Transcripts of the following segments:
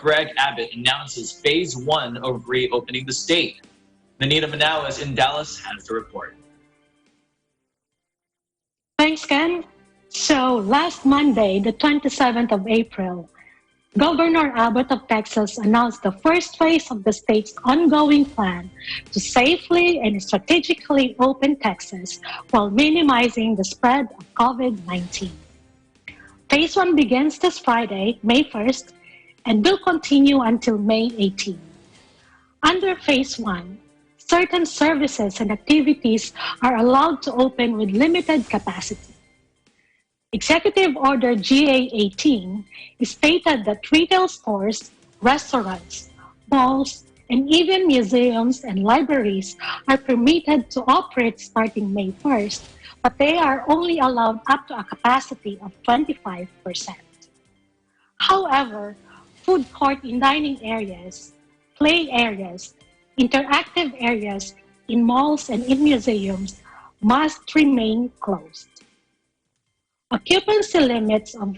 Greg Abbott announces phase one of reopening the state. Nanita Manawas in Dallas has the report. Thanks, Ken. So last Monday, the 27th of April, Governor Abbott of Texas announced the first phase of the state's ongoing plan to safely and strategically open Texas while minimizing the spread of COVID-19. Phase 1 begins this Friday, May 1st, and will continue until May 18. Under Phase 1, certain services and activities are allowed to open with limited capacity. Executive Order GA-18 stated that retail stores, restaurants, malls, and even museums and libraries are permitted to operate starting May 1st, but they are only allowed up to a capacity of 25%. However, food court and dining areas, play areas, interactive areas in malls and in museums must remain closed. Occupancy limits of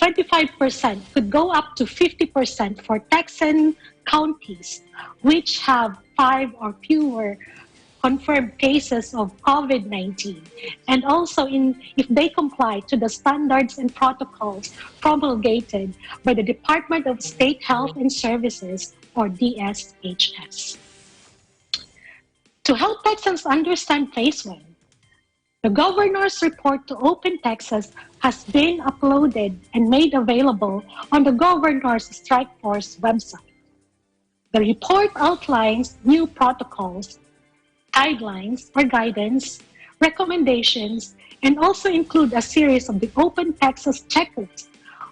25% could go up to 50% for Texan counties which have 5 or fewer confirmed cases of COVID-19, and also if they comply to the standards and protocols promulgated by the Department of State Health and Services, or DSHS. To help Texans understand phase 1, the governor's report to open Texas has been uploaded and made available on the governor's strike force website. The report outlines new protocols, guidelines or guidance, recommendations, and also include a series of the Open Texas checklist,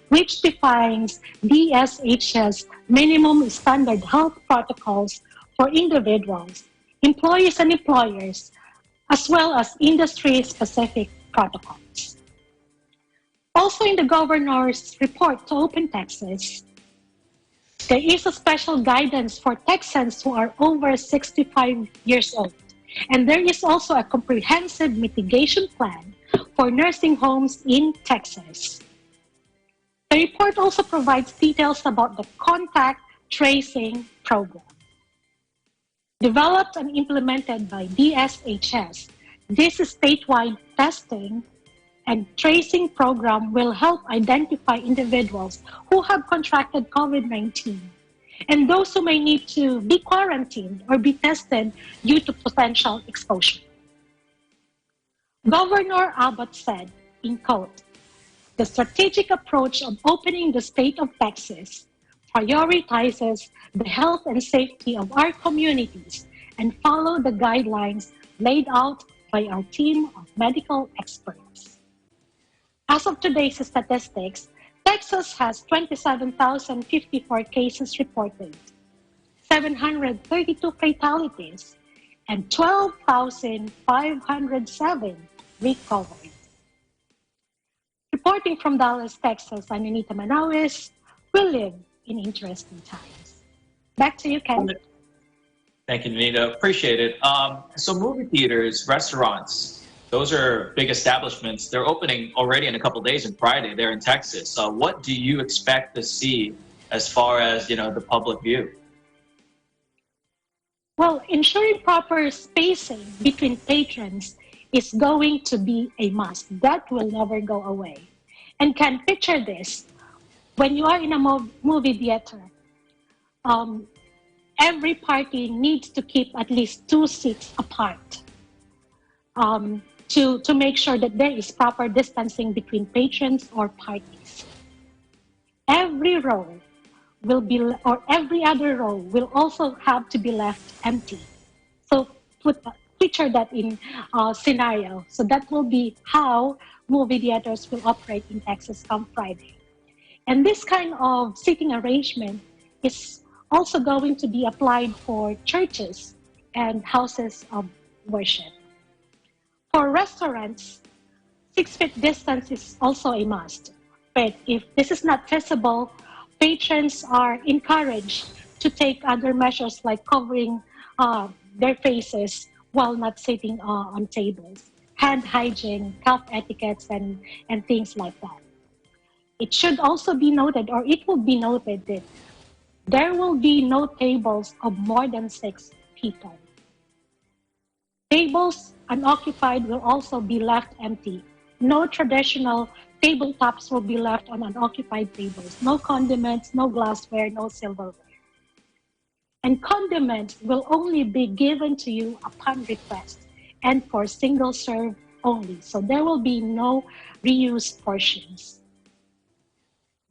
which defines DSHS minimum standard health protocols for individuals, employees and employers, as well as industry-specific protocols. Also in the governor's report to Open Texas, there is a special guidance for Texans who are over 65 years old. And there is also a comprehensive mitigation plan for nursing homes in Texas. The report also provides details about the contact tracing program. Developed and implemented by DSHS, this statewide testing and tracing program will help identify individuals who have contracted COVID-19 and those who may need to be quarantined or be tested due to potential exposure. Governor Abbott said, in quote, "The strategic approach of opening the state of Texas prioritizes the health and safety of our communities and follow the guidelines laid out by our team of medical experts." As of today's statistics, Texas has 27,054 cases reported, 732 fatalities, and 12,507 recovered. Reporting from Dallas, Texas, I'm Nanita Manawas. We live in interesting times. Back to you, Ken. Thank you, Nanita. Appreciate it. So movie theaters, restaurants, those are big establishments. They're opening already in a couple of days on Friday. They're in Texas. What do you expect to see as far as the public view? Well, ensuring proper spacing between patrons is going to be a must. That will never go away. And can picture this: when you are in a movie theater, every party needs to keep at least 2 seats apart. To make sure that there is proper distancing between patrons or parties. Every row will be, or every other row will also have to be left empty. So picture that in a scenario. So that will be how movie theaters will operate in Texas come Friday. And this kind of seating arrangement is also going to be applied for churches and houses of worship. For restaurants, 6 feet distance is also a must. But if this is not feasible, patrons are encouraged to take other measures like covering their faces while not sitting on tables, hand hygiene, cough etiquettes, and things like that. It should also be noted, or it will be noted, that There will be no tables of more than 6 people. Tables unoccupied will also be left empty. No traditional tabletops will be left on unoccupied tables. No condiments, no glassware, no silverware. And condiments will only be given to you upon request and for single serve only. So there will be no reused portions.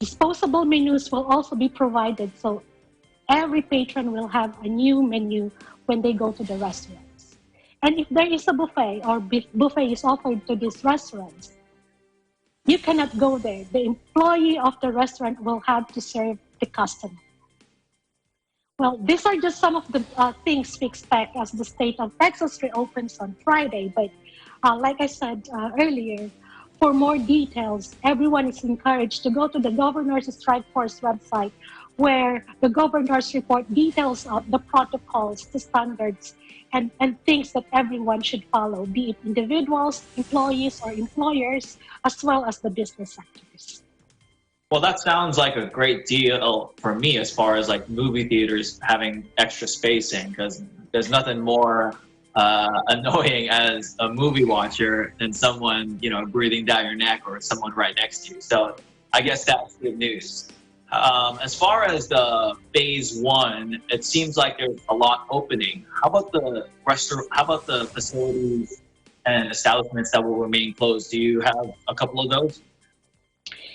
Disposable menus will also be provided, so every patron will have a new menu when they go to the restaurants. And if there is a buffet or buffet is offered to these restaurants, you cannot go there. The employee of the restaurant will have to serve the customer. Well, these are just some of the things we expect as the state of Texas reopens on Friday. But like I said earlier, for more details, everyone is encouraged to go to the Governor's Strike Force website, where the governor's report details out the protocols, the standards, and things that everyone should follow, be it individuals, employees, or employers, as well as the business sectors. Well, that sounds like a great deal for me as far as like movie theaters having extra spacing, because there's nothing more annoying as a movie watcher than someone, you know, breathing down your neck or someone right next to you. So I guess that's good news. As far as the phase one, it seems like there's a lot opening. How about the restaurant? How about the facilities and establishments that will remain closed? Do you have a couple of those?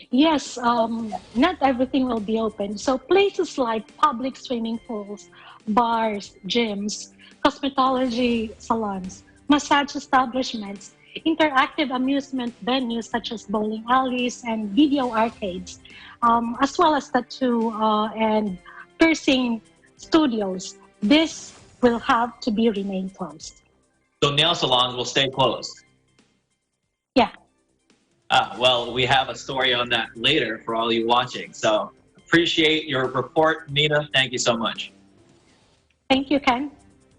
Yes, not everything will be open. So places like public swimming pools, bars, gyms, cosmetology salons, massage establishments, interactive amusement venues such as bowling alleys and video arcades, as well as tattoo and piercing studios. This will have to be remain closed. So nail salons will stay closed. Yeah. Well, we have a story on that later for all you watching. So appreciate your report, Nina. Thank you so much. Thank you, Ken.